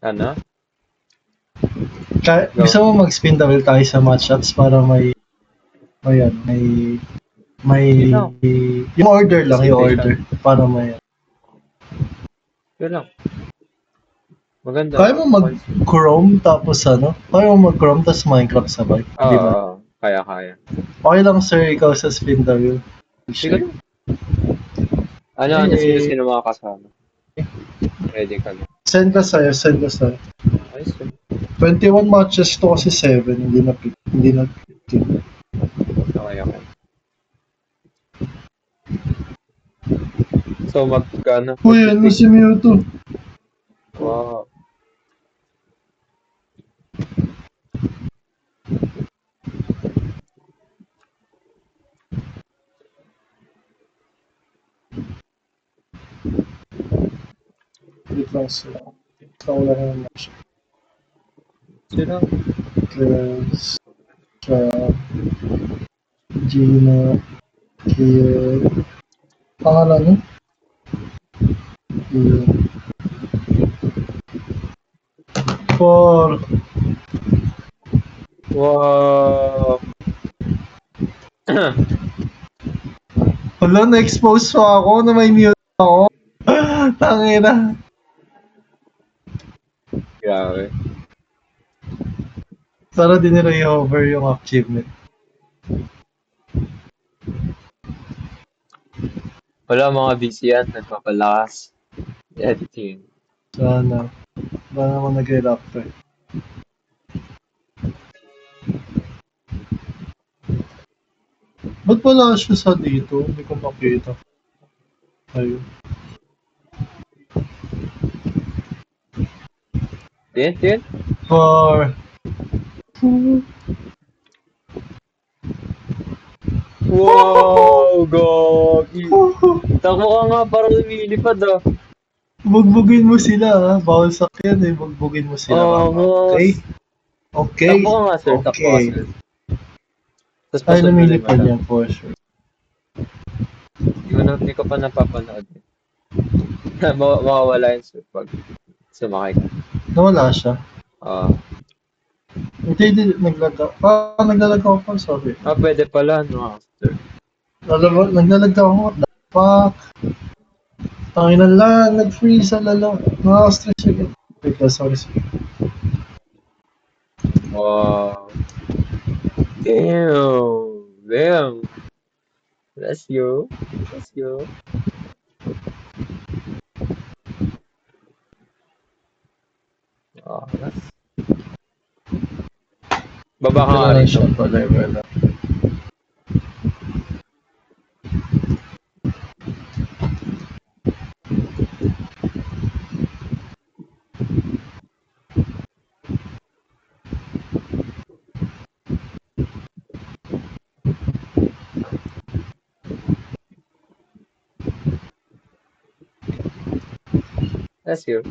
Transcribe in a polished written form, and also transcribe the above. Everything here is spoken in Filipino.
Ano? Gusto mo mag-spin the wheel tayo sa matchups para may Yun lang. yung order lang, yung Participation. order para may Yun lang. Maganda. kaya mo mag-Chrome tapos kaya mo mag-Chrome tapos Minecraft sabay. Hindi ba? Oo. Kaya. Okay lang sir, ikaw sa spin the wheel. Sige Sure. lang. Ano, Eh, sino mga kasama? Ready ka na. send ka sa'yo. Ayos yun. 21 matches to kasi 7, hindi na 15. Okay. So, magkano? Uy, ano si Mewtwo? Wow. Wait lang sila. Ikaw lang yung match. Sino? Chris, Gina, Kiel. Pangalan niya? Kiel. For Wow. Hala, na-expose pa ako na may mute ako. Tangina. Grabe. Sana din nila i-hover yung achievement. Wala mga busy yan. Nagpapalakas. Editing. Sana. Sana ako nag-reactor. Ba't wala siya sa dito? Hindi ko makita. Ayun. Tin? For Wow! Gogi! Takbo ka nga, parang lumilipad ah. bugbugin mo sila ha. Bawal sakyan eh. Bugbugin mo sila mama. Okay? Angas! Okay? Takbo ka nga, sir. Takbo ka, Okay. sir. Tapos Ay, pasundulin mo lumilipad lang. yan for sure. Hindi ko pa napapanood. Mawawala yun, sir, pag sumakay ka. Nawala siya. Ah, Hindi, naglaga. Naglalag ako pa. Sorry. pwede pala, no, after. Alam mo, naglalag ako. What the fuck? Tangin na lang. Nag-freeze sa lalo. Nakaka-stress again. Wait lang, sorry. Wow. Damn. Let's go. Angas. Baba ka nga rito. Generation pa level. Let's go.